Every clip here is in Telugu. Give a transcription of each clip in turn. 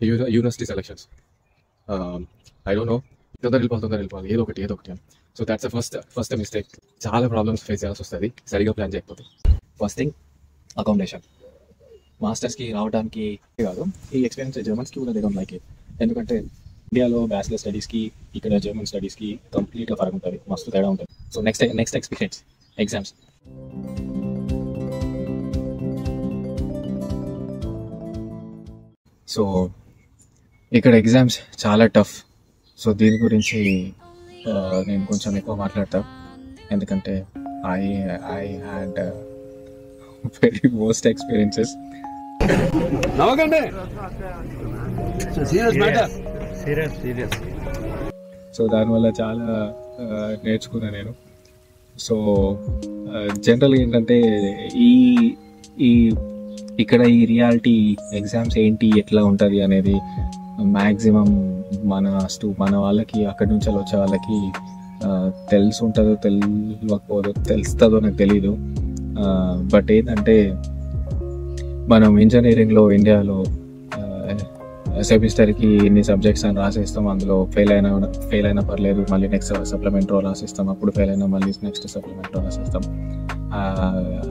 University selections. I don't know, తొందర వెళ్ళిపోవాలి ఏదో ఒకటి. So that's first mistake. చాలా ప్రాబ్లమ్స్ ఫేస్ చేయాల్సి వస్తుంది సరిగా ప్లాన్ చేయకపోతే. First thing accommodation. మాస్టర్స్కి రావడానికి కాదు, ఈ ఎక్స్పీరియన్స్ జర్మన్స్కి కూడా దే డోంట్ లైక్ ఇట్. ఎందుకంటే ఇండియాలో బ్యాచిలర్ స్టడీస్కి ఇక్కడ జర్మన్ స్టడీస్కి కంప్లీట్గా ఫరక్ ఉంటుంది, మస్తు తేడా ఉంటుంది. So next experience exams. So ఇక్కడ ఎగ్జామ్స్ చాలా టఫ్. సో దీని గురించి నేను కొంచెం ఎక్కువ మాట్లాడతా, ఎందుకంటే I had very worst experiences. So దానివల్ల చాలా నేర్చుకున్నా నేను. సో జనరల్గా ఏంటంటే ఈ ఇక్కడ ఈ రియాలిటీ ఎగ్జామ్స్ ఏంటి ఎట్లా ఉంటుంది అనేది మ్యాక్సిమం మన వాళ్ళకి అక్కడి నుంచి వచ్చే వాళ్ళకి తెలిసి ఉంటుందో తెలియకపోదో, తెలుస్తుందో నాకు తెలీదు. బట్ ఏంటంటే మనం ఇంజనీరింగ్లో ఇండియాలో సెమిస్టర్కి ఇన్ని సబ్జెక్ట్స్ అని రాసేస్తాం, అందులో ఫెయిల్ అయినా పర్లేదు, మళ్ళీ నెక్స్ట్ సప్లిమెంటరీ రాసేస్తాం, అప్పుడు ఫెయిల్ అయినా మళ్ళీ నెక్స్ట్ సప్లిమెంటరీ రాసేస్తాం.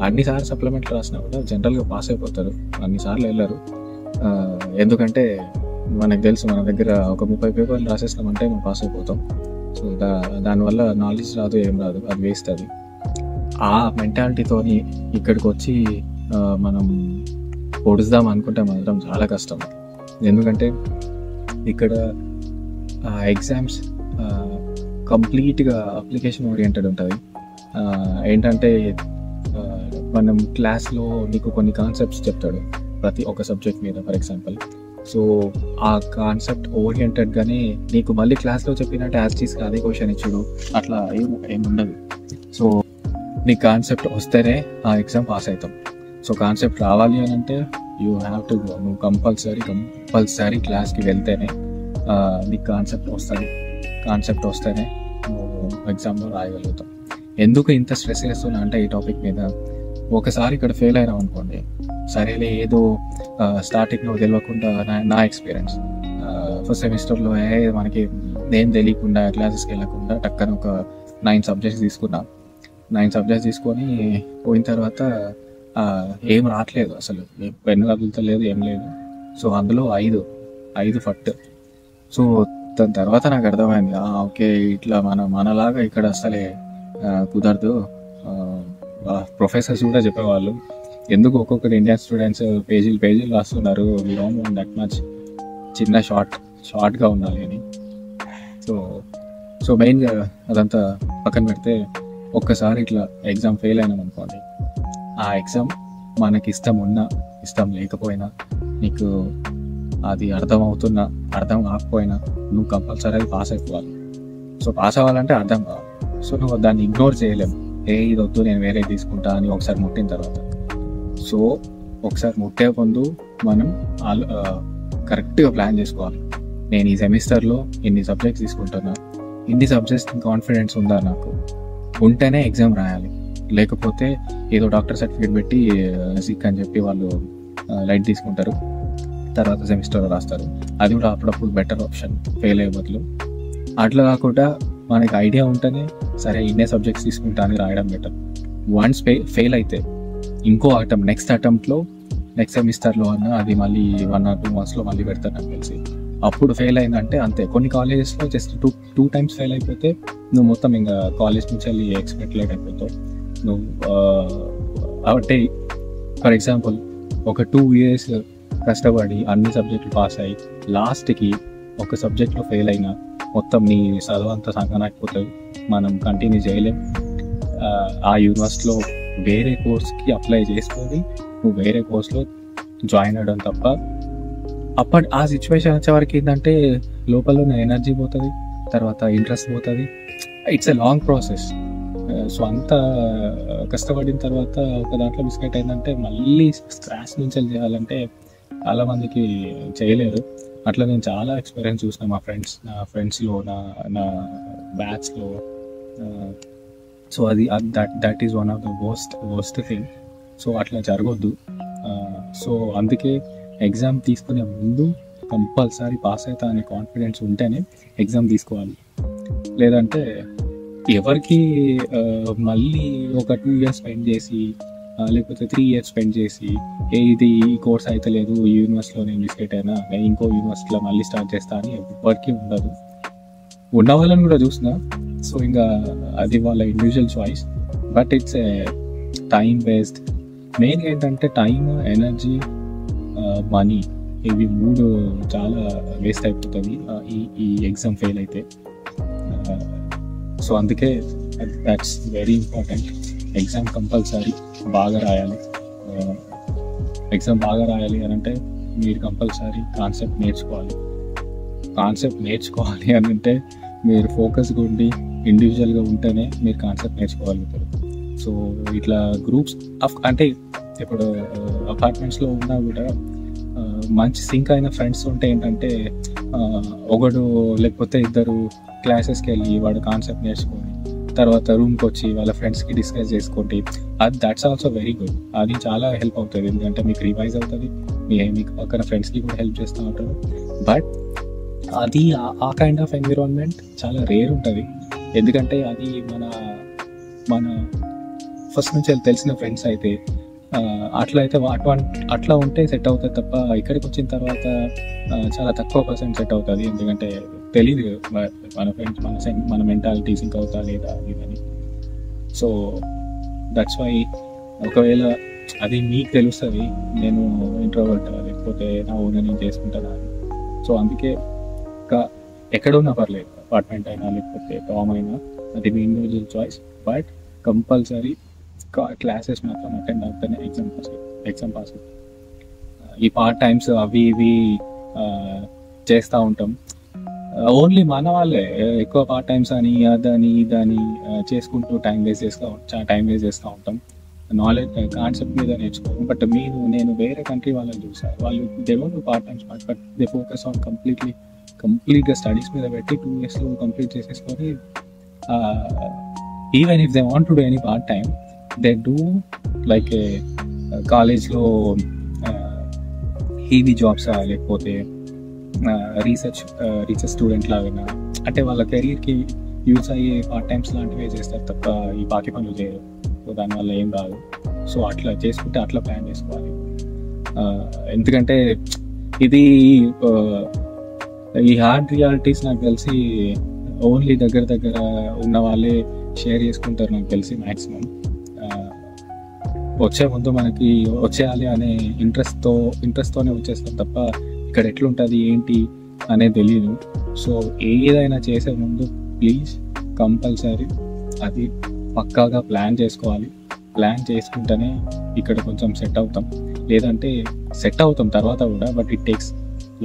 అన్నిసార్లు సప్లిమెంటరీ రాసినా కూడా జనరల్గా పాస్ అయిపోతారు, అన్నిసార్లు వెళ్ళారు. ఎందుకంటే మనకు తెలుసు మన దగ్గర ఒక 30 పేపర్లు రాసేస్తామంటే మనం పాస్ అయిపోతాం. సో దానివల్ల నాలెడ్జ్ రాదు, ఏం రాదు, అది వేస్ట్. అది ఆ మెంటాలిటీతోని ఇక్కడికి వచ్చి మనం పొడుద్దాం అనుకుంటే మాత్రం చాలా కష్టం. ఎందుకంటే ఇక్కడ ఎగ్జామ్స్ కంప్లీట్గా అప్లికేషన్ ఓరియంటెడ్ ఉంటుంది. ఏంటంటే మనం క్లాస్లో నీకు కొన్ని కాన్సెప్ట్స్ చెప్తాడు ప్రతి ఒక్క సబ్జెక్ట్ మీద, ఫర్ ఎగ్జాంపుల్. సో ఆ కాన్సెప్ట్ ఓరియంటెడ్గానే నీకు మళ్ళీ క్లాస్లో చెప్పినట్టు యాస్టీస్గా అదే క్వశ్చన్ ఇచ్చుడు అట్లా ఏముండదు. సో నీ కాన్సెప్ట్ వస్తేనే ఆ ఎగ్జామ్ పాస్ అవుతాం. సో కాన్సెప్ట్ రావాలి అని అంటే యూ హ్యావ్ టు గో. నువ్వు కంపల్సరీ క్లాస్కి వెళ్తేనే నీకు కాన్సెప్ట్ వస్తుంది. కాన్సెప్ట్ వస్తేనే నువ్వు ఎగ్జామ్లో రాయగలుగుతాం. ఎందుకు ఇంత స్ట్రెస్ చేస్తున్నా అంటే ఈ టాపిక్ మీద, ఒకసారి ఇక్కడ ఫెయిల్ అయినావు అనుకోండి, సరేలే ఏదో స్టార్టింగ్లో తెలియకుండా నా ఎక్స్పీరియన్స్ ఫస్ట్ సెమిస్టర్లో మనకి నేను తెలియకుండా క్లాసెస్కి వెళ్ళకుండా టక్కన ఒక 9 సబ్జెక్ట్స్ తీసుకున్నా. 9 సబ్జెక్ట్స్ తీసుకొని పోయిన తర్వాత ఏం రావట్లేదు, అసలు పెన్ను కదులుతలేదు, ఏం లేదు. సో అందులో 5 ఫట్. సో దాని తర్వాత నాకు అర్థమైంది, ఓకే ఇట్లా మనలాగా ఇక్కడ అసలే కుదరదు. ప్రొఫెసర్స్ కూడా చెప్పేవాళ్ళు, ఎందుకు ఒక్కొక్కరు ఇండియన్ స్టూడెంట్స్ పేజీలు రాస్తున్నారు, we don't want that much, చిన్న షార్ట్గా ఉండాలి అని. సో మెయిన్గా అదంతా పక్కన పెడితే, ఒక్కసారి ఇట్లా ఎగ్జామ్ ఫెయిల్ అయినాం అనుకోండి, ఆ ఎగ్జామ్ మనకి ఇష్టం ఉన్నా ఇష్టం లేకపోయినా, నీకు అది అర్థం అవుతున్నా అర్థం కాకపోయినా నువ్వు కంపల్సరీ పాస్ అయిపోవాలి. సో పాస్ అవ్వాలంటే అర్థం కావాలి. సో నువ్వు దాన్ని ఇగ్నోర్ చేయలేము, ఇది వద్దు నేను వేరే తీసుకుంటా అని ఒకసారి ముట్టిన తర్వాత. సో ఒకసారి ముట్టే ముందు మనం కరెక్ట్గా ప్లాన్ చేసుకోవాలి. నేను ఈ సెమిస్టర్లో ఇన్ని సబ్జెక్ట్స్ తీసుకుంటున్నా, ఇన్ని సబ్జెక్ట్స్ కాన్ఫిడెన్స్ ఉందా నాకు, ఉంటేనే ఎగ్జామ్ రాయాలి. లేకపోతే ఏదో డాక్టర్ సర్టిఫికేట్ పెట్టి సిక్ అని చెప్పి వాళ్ళు లైట్ తీసుకుంటారు, తర్వాత సెమిస్టర్ రాస్తారు. అది కూడా అప్పుడప్పుడు బెటర్ ఆప్షన్ ఫెయిల్ అయ్యే బదులు. అట్లా కాకుండా మనకి ఐడియా ఉంటేనే సరే ఇన్నే సబ్జెక్ట్స్ తీసుకుంటా అని రాయడం బెటర్. వన్స్ ఫెయిల్ అయితే ఇంకో నెక్స్ట్ సెమిస్టర్లో అన్నా అది మళ్ళీ 1 or 2 monthsలో మళ్ళీ పెడతాను నాకు తెలిసి. అప్పుడు ఫెయిల్ అయిందంటే అంతే. కొన్ని కాలేజెస్లో జస్ట్ టూ టైమ్స్ ఫెయిల్ అయిపోతే నువ్వు మొత్తం ఇంకా కాలేజ్ నుంచి వెళ్ళి ఎక్స్పెక్ట్ అయిపోతావు నువ్వు. అంటే ఫర్ ఎగ్జాంపుల్ ఒక 2 years కష్టపడి అన్ని సబ్జెక్టులు పాస్ అయ్యి లాస్ట్కి ఒక సబ్జెక్ట్లో ఫెయిల్ అయినా మొత్తం నీ చదువు అంతా సంగనాకపోతుంది, మనం కంటిన్యూ చేయలేం. ఆ యూనివర్సిటీలో వేరే కోర్స్కి అప్లై చేసుకొని నువ్వు వేరే కోర్స్లో జాయిన్ అవ్వడం తప్ప. ఆ సిచ్యువేషన్ వచ్చేవరకు ఏంటంటే లోపల ఉన్న ఎనర్జీ పోతుంది, తర్వాత ఇంట్రెస్ట్ పోతుంది. It's a long process. So అంత కష్టపడిన తర్వాత ఒక దాంట్లో బిస్కెట్ అయిందంటే మళ్ళీ స్క్రాచ్ నుంచి చేయాలంటే చాలామందికి చేయలేరు. అట్లా నేను చాలా ఎక్స్పీరియన్స్ చూసిన నా ఫ్రెండ్స్లో నా బ్యాచ్లో. So that is one of the worst thing. So అట్లా జరగొద్దు. సో అందుకే ఎగ్జామ్ తీసుకునే ముందు కంపల్సరీ పాస్ అవుతా అనే కాన్ఫిడెన్స్ ఉంటేనే ఎగ్జామ్ తీసుకోవాలి. లేదంటే ఎవరికి మళ్ళీ ఒక 2 years స్పెండ్ చేసి లేకపోతే 3 years స్పెండ్ చేసి ఇది ఈ కోర్స్ అయితే లేదు, ఈ యూనివర్సిటీలో నేను డిసైడ్ అయినా, నేను ఇంకో యూనివర్సిటీలో మళ్ళీ స్టార్ట్ చేస్తా అని ఎవరికి ఉండదు. ఉన్న వాళ్ళని కూడా చూసిన. సో ఇంకా అది వాళ్ళ individual choice. But it's a time waste. Main ఏంటంటే టైం, ఎనర్జీ, మనీ, ఇవి 3 చాలా వేస్ట్ అయిపోతుంది ఈ ఎగ్జామ్ ఫెయిల్ అయితే. సో అందుకే that's very important. Exam compulsory బాగా రాయాలి. ఎగ్జామ్ బాగా రాయాలి అని అంటే మీరు కంపల్సరీ కాన్సెప్ట్ నేర్చుకోవాలి అని అంటే మీరు ఫోకస్గా ఉండి ఇండివిజువల్గా ఉంటేనే మీరు కాన్సెప్ట్ నేర్చుకోగలుగుతారు. సో ఇట్లా గ్రూప్స్ అంటే ఇప్పుడు అపార్ట్మెంట్స్లో ఉన్నా కూడా మంచి సింక్ అయిన ఫ్రెండ్స్ ఉంటే ఏంటంటే ఒకడు లేకపోతే ఇద్దరు క్లాసెస్కి వెళ్ళి వాడు కాన్సెప్ట్ నేర్చుకొని తర్వాత రూమ్కి వచ్చి వాళ్ళ ఫ్రెండ్స్కి డిస్కస్ చేసుకోండి. That's also very good. అది చాలా హెల్ప్ అవుతుంది. ఎందుకంటే మీకు రివైజ్ అవుతుంది, మీకు పక్కన ఫ్రెండ్స్కి కూడా హెల్ప్ చేస్తూ ఉంటారు. బట్ అది ఆ కైండ్ ఆఫ్ ఎన్విరాన్మెంట్ చాలా రేర్ ఉంటుంది. ఎందుకంటే అది మన ఫస్ట్ నుంచి తెలిసిన ఫ్రెండ్స్ అయితే అట్లా ఉంటే సెట్ అవుతుంది తప్ప ఇక్కడికి వచ్చిన తర్వాత చాలా తక్కువ % సెట్ అవుతుంది. ఎందుకంటే తెలియదు మన ఫ్రెండ్స్ మన మెంటాలిటీ సింక్ అవుతా లేదా ఇదని. సో దట్స్ వై ఒకవేళ అది మీకు తెలుస్తుంది నేను ఇంట్రోవర్ట్ లేకపోతే నా ఓన్ నేను చేసుకుంటాను అని. సో అందుకే ఎక్కడున్నా పర్లేదు, అపార్ట్మెంట్ అయినా లేకపోతే టామ్ అయినా, అది మీ individual choice. But compulsory classes మాత్రం అటెండ్ అవుతానే ఎగ్జామ్ పాస్. ఈ పార్ట్ టైమ్స్ అవి ఇవి చేస్తూ ఉంటాం. ఓన్లీ మన వాళ్ళే ఎక్కువ పార్ట్ టైమ్స్ అని అదని ఇదని చేసుకుంటూ టైం వేస్ట్ చేస్తూ ఉంటాం. నాలెడ్జ్ కాన్సెప్ట్ మీద నేర్చుకోవడం. బట్ నేను వేరే కంట్రీ వాళ్ళని చూసాను. వాళ్ళు they don't do part times, but they focus on కంప్లీట్గా స్టడీస్ మీద పెట్టి 2 years కంప్లీట్ చేసేసుకొని even if they want to do any part time they do like కాలేజ్లో హీవీ జాబ్స్ లేకపోతే రీసెర్చ్ స్టూడెంట్ లాగా, అంటే వాళ్ళ కెరీర్కి యూజ్ అయ్యే పార్ట్ టైమ్స్ లాంటివే చేస్తారు తప్ప ఈ బాకీ పనులు చేయరు. సో దానివల్ల ఏం రాదు. సో అట్లా చేసుకుంటే అట్లా ప్లాన్ చేసుకోవాలి. ఎందుకంటే ఇది ఈ హార్డ్ రియాలిటీస్ నాకు తెలిసి ఓన్లీ దగ్గర ఉన్న వాళ్ళే షేర్ చేసుకుంటారు నాకు తెలిసి మ్యాక్సిమం. వచ్చే ముందు మనకి వచ్చేయాలి అనే ఇంట్రెస్ట్తోనే వచ్చేస్తాం తప్ప ఇక్కడ ఎట్లుంటుంది ఏంటి అనేది తెలియదు. సో ఏదైనా చేసే ముందు ప్లీజ్ కంపల్సరీ అది పక్కాగా ప్లాన్ చేసుకోవాలి. ప్లాన్ చేసుకుంటేనే ఇక్కడ కొంచెం సెట్ అవుతాం. లేదంటే సెట్ అవుతాం తర్వాత కూడా, but it takes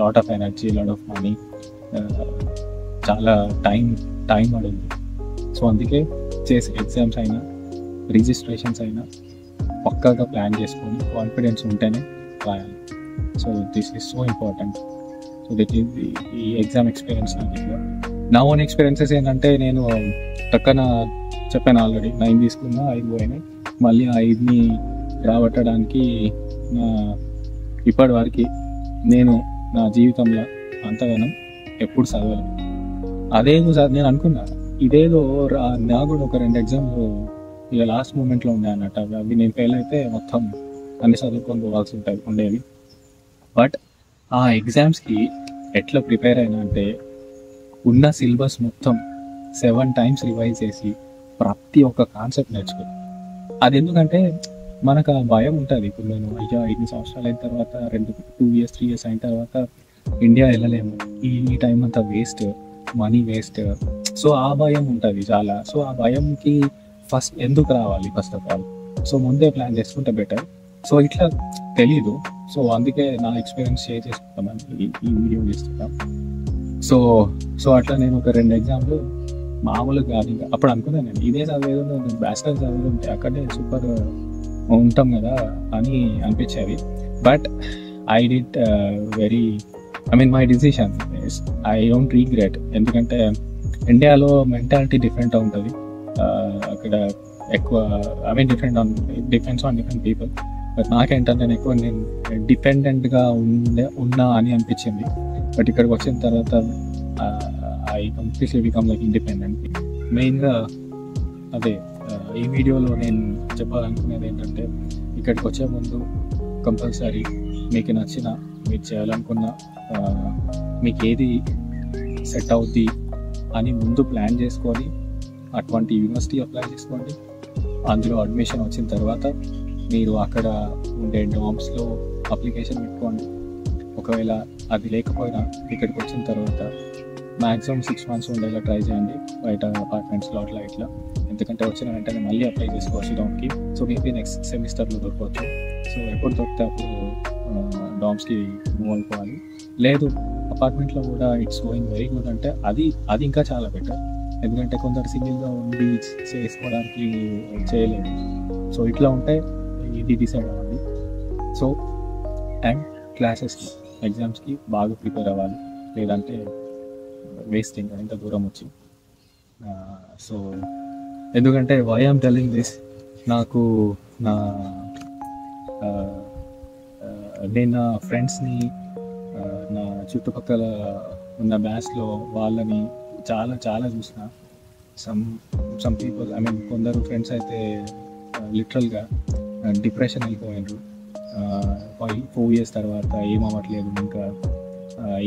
lot of energy, lot of money, చాలా టైం పడుతుంది. సో అందుకే చేసే ఎగ్జామ్స్ అయినా రిజిస్ట్రేషన్స్ అయినా పక్కాగా ప్లాన్ చేసుకొని కాన్ఫిడెన్స్ ఉంటేనే రాయాలి. So this is so important. So that is ఈ ఎగ్జామ్ ఎక్స్పీరియన్స్. నా ఓన్ ఎక్స్పీరియన్సెస్ ఏంటంటే నేను పక్కన చెప్పాను ఆల్రెడీ 9 తీసుకున్నా, 5 పోయినాయి. మళ్ళీ ఆ 5ని రాబట్టడానికి ఇప్పటి వరకు నేను నా జీవితంలో అంతగానం ఎప్పుడు చదవలేదు. నేను అనుకున్నా ఇదేదో నాకు కూడా ఒక 2 ఎగ్జామ్స్ ఇక లాస్ట్ మూమెంట్లో ఉన్నాయి అన్నట్టు. అవి నేను ఫెయిల్ అయితే మొత్తం అన్ని చదువుకొని పోవాల్సి ఉండేవి. బట్ ఆ ఎగ్జామ్స్కి ఎట్లా ప్రిపేర్ అయినా అంటే ఉన్న సిలబస్ మొత్తం 7 times రివైజ్ చేసి ప్రతి ఒక్క కాన్సెప్ట్ నేర్చుకుని. అది ఎందుకంటే మనకు ఆ భయం ఉంటుంది. ఇప్పుడు నేను అయ్యా 5 సంవత్సరాలు అయిన తర్వాత 2 years 3 years అయిన తర్వాత ఇండియా వెళ్ళలేము, ఈ టైం అంతా వేస్ట్, మనీ వేస్ట్. సో ఆ భయం ఉంటుంది చాలా. సో ఆ భయంకి ఫస్ట్ ఎందుకు రావాలి ఫస్ట్ ఆఫ్ ఆల్. సో ముందే ప్లాన్ చేసుకుంటే బెటర్. సో ఇట్లా తెలీదు. సో అందుకే నా ఎక్స్పీరియన్స్ షేర్ చేసుకుంటామని ఈ వీడియో చేస్తున్నాం. సో అట్లా నేను ఒక 2 ఎగ్జామ్లు మామూలుగా కాదు. ఇంకా అప్పుడు అనుకున్నాను నేను ఇదే చదివేదో బ్యాచిలర్ చదువుతుంటే అక్కడే సూపర్ ఉంటాం కదా అని అనిపించేది. But I did my decision I don't regret. ఎందుకంటే ఇండియాలో మెంటాలిటీ డిఫరెంట్ ఉంటుంది. అక్కడ ఎక్కువ depends on different people. But నాకేంటంటే నేను డిపెండెంట్గా ఉన్నా అని అనిపించింది. బట్ ఇక్కడికి వచ్చిన తర్వాత I completely become like independent. మెయిన్గా అదే ఈ వీడియోలో నేను చెప్పాలనుకునేది ఏంటంటే, ఇక్కడికి వచ్చే ముందు కంపల్సరీ మీకు నచ్చిన, మీరు చేయాలనుకున్న, మీకు ఏది సెట్ అవుద్ది అని ముందు ప్లాన్ చేసుకొని అటువంటి యూనివర్సిటీ అప్లై చేసుకోండి. అందులో అడ్మిషన్ వచ్చిన తర్వాత మీరు అక్కడ ఉండే డామ్స్లో అప్లికేషన్ పెట్టుకోండి. ఒకవేళ అది లేకపోయినా ఇక్కడికి వచ్చిన తర్వాత మ్యాక్సిమం 6 months ఉండేలా ట్రై చేయండి బయట అపార్ట్మెంట్స్లో అట్లా ఇట్లా. ఎందుకంటే వచ్చిన వెంటనే మళ్ళీ అప్లై చేసుకోవచ్చు డామ్కి. సో మేబీ నెక్స్ట్ సెమిస్టర్లో దొరకవచ్చు. సో ఎప్పుడు దొరికితే అప్పుడు డామ్స్కి మూవ్ అయిపోవాలి. లేదు అపార్ట్మెంట్లో కూడా ఇట్స్ గోయింగ్ వెరీ గుడ్ అంటే అది ఇంకా చాలా బెటర్. ఎందుకంటే కొందరు సింగిల్గా ఉండి చేసుకోవడానికి చేయలేదు. సో ఇట్లా ఉంటే ఇది డిసైడ్ అవ్వాలి. సో అండ్ క్లాసెస్కి, ఎగ్జామ్స్కి బాగా ప్రిపేర్ అవ్వాలి, లేదంటే వేస్ట్ ఇంకా ఇంత దూరం వచ్చి. సో ఎందుకంటే వై ఐఎమ్ టెల్లింగ్ దిస్, నాకు నేను నా ఫ్రెండ్స్ని, నా చుట్టుపక్కల ఉన్న బ్యాచ్లో వాళ్ళని చాలా చాలా చూసిన. సమ్ పీపుల్, ఐ మీన్ కొందరు ఫ్రెండ్స్ అయితే లిటరల్గా డిప్రెషన్ వెళ్ళిపోయినారు. 4 years తర్వాత ఏమవ్వట్లేదు, ఇంకా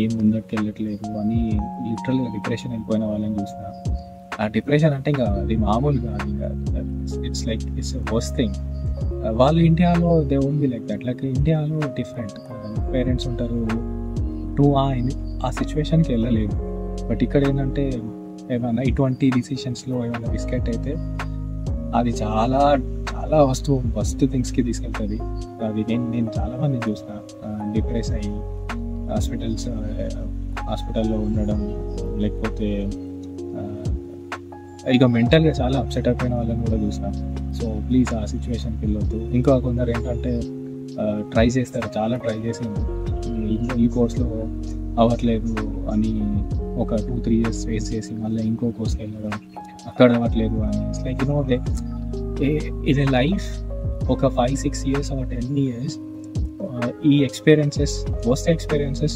ఏం ముందరికి వెళ్ళట్లేదు అని లిటరల్గా డిప్రెషన్ వెళ్ళిపోయిన వాళ్ళని చూసిన. ఆ డిప్రెషన్ అంటే ఇంకా అది మామూలు కాదు, ఇంకా it's like it's worst thing. వాళ్ళు ఇండియాలో they own be like that. Like ఇండియాలో డిఫరెంట్ పేరెంట్స్ ఉంటారు, నువ్వు ఆ సిచ్యువేషన్కి వెళ్ళలేదు. బట్ ఇక్కడ ఏంటంటే ఏమైనా ఇటువంటి డిసిషన్స్లో ఏమైనా బిస్కెట్ అయితే అది చాలా చాలా ఫస్ట్ థింగ్స్కి తీసుకెళ్తుంది. అది నేను చాలామంది చూసిన డిప్రెస్ అయ్యి హాస్పిటల్లో ఉండడం, లేకపోతే ఇక మెంటల్గా చాలా అప్సెట్ అయిపోయిన వాళ్ళని కూడా చూసిన. సో ప్లీజ్ ఆ సిచ్యువేషన్కి వెళ్ళొద్దు. ఇంకా కొందరు ఏంటంటే ట్రై చేస్తారు, చాలా ట్రై చేసి ఈ కోర్స్లో అవ్వట్లేదు అని ఒక 2-3 years వేస్ట్ చేసి మళ్ళీ ఇంకో కోర్స్కి వెళ్ళడం, అక్కడ అవ్వట్లేదు అని. It's like you know they in a life ఒక 5-6 years or 10 years ఈ ఎక్స్పీరియన్సెస్, వర్స్ట్ ఎక్స్పీరియన్సెస్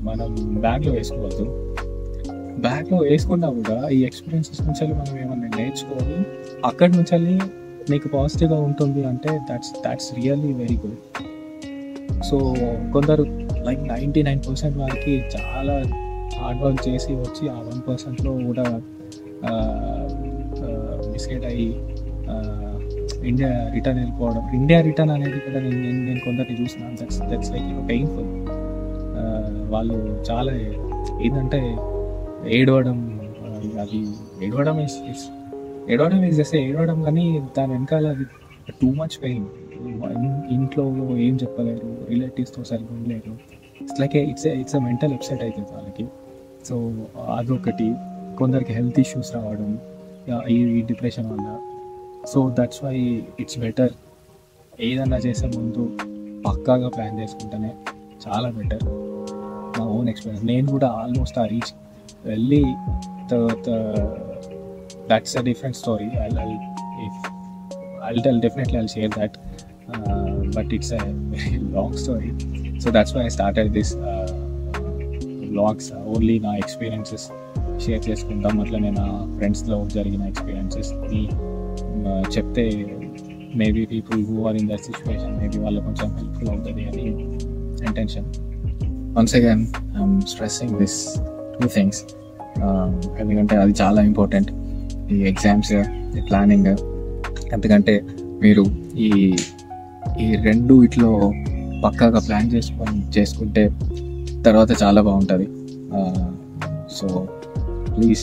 మనం బ్యాగ్లో వేసుకోవద్దు. బ్యాగ్లో వేసుకున్నా కూడా ఈ ఎక్స్పీరియన్సెస్ నుంచి మనం ఏమన్నా నేర్చుకొని అక్కడి నుంచి నీకు పాజిటివ్గా ఉంటుంది అంటే that's really very good. So కొందరు లైక్ 99% వారికి చాలా హార్డ్ వర్క్ చేసి వచ్చి ఆ 1%లో కూడా బిస్కెట్ అయ్యి ఇండియా రిటర్న్ వెళ్ళిపోవడం. ఇండియా రిటర్న్ అనేది కూడా నేను కొందరిని చూసినాను. That's like painful. వాళ్ళు చాలా ఏంటంటే ఏడవడం, అది ఏడవడం ఈజ్ జస్ట్ ఏడవడం, కానీ దాని వెనకాల అది టూ మచ్ పెయిన్. ఇంట్లో ఏం చెప్పలేరు, రిలేటివ్స్తో సరిగ్గా ఉండలేరు. It's like it's a mental upset అవుతుంది వాళ్ళకి. సో అదొకటి. కొందరికి హెల్త్ ఇష్యూస్ రావడం ఈ డిప్రెషన్ వల్ల. So that's why it's better ఏదన్నా చేసే ముందు పక్కాగా ప్లాన్ చేసుకుంటేనే చాలా బెటర్. నా ఓన్ ఎక్స్పీరియన్స్, నేను కూడా ఆల్మోస్ట్ ఆ రీచ్ వెళ్ళి తర్వాత that's a different story. I'll tell, definitely I'll share that, but it's a very long story. So that's why I started this vlogs. Only నా experiences షేర్ చేసుకుంటాం. అట్లా నేను ఫ్రెండ్స్లో జరిగిన ఎక్స్పీరియన్సెస్ చెప్తే maybe people who are in that situation maybe వాళ్ళు కొంచెం హెల్ప్ఫుల్ అవుతుంది అని intention. Once again I'm stressing this 2 things, ఎందుకంటే అది చాలా ఇంపార్టెంట్. ఈ ఎగ్జామ్స్, ఈ ప్లానింగ్. ఎందుకంటే మీరు ఈ రెండు ఇట్లో పక్కాగా ప్లాన్ చేసుకుంటే తర్వాత చాలా బాగుంటుంది. సో ప్లీజ్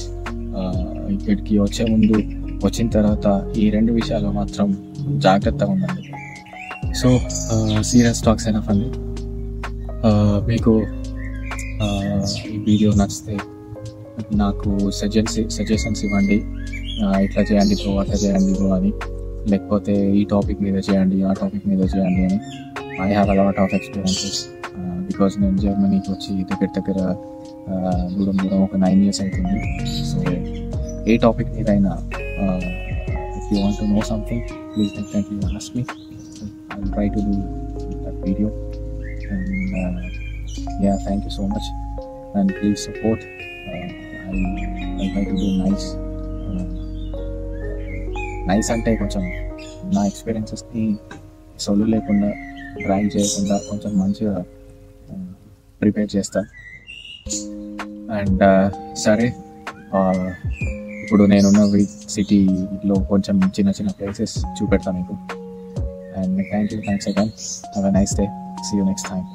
ఇక్కడికి వచ్చే ముందు, వచ్చిన తర్వాత ఈ 2 విషయాలు మాత్రం జాగ్రత్తగా ఉండండి. సో సీరియస్ టాక్స్ ఎనఫ్ అండి. మీకు ఈ వీడియో నచ్చితే నాకు సజెషన్స్ ఇవ్వండి. ఇట్లా చేయండి బ్రో, అట్లా చేయండి బ్రో అని, లేకపోతే ఈ టాపిక్ మీద చేయండి, ఆ టాపిక్ మీద చేయండి అని. I have a lot of experiences because నేను జర్మనీకి వచ్చి దగ్గర దూరం ఒక 9 years అవుతుంది. సో ఏ టాపిక్ మీద అయినా if you want to know something please definitely ask me. I will try to do that video. And Yeah, thank you so much. And please support. I'll try to do nice. Nice అంటే కొంచెం నా ఎక్స్పీరియన్సెస్ని సొల్లు లేకుండా డ్రాయింగ్ చేయకుండా కొంచెం మంచిగా ప్రిపేర్ చేస్తా. అండ్ సరే, ఇప్పుడు నేనున్న సిటీలో కొంచెం చిన్న చిన్న ప్లేసెస్ చూపెడతాను మీకు. And thanks again. Have a nice day. See you next time.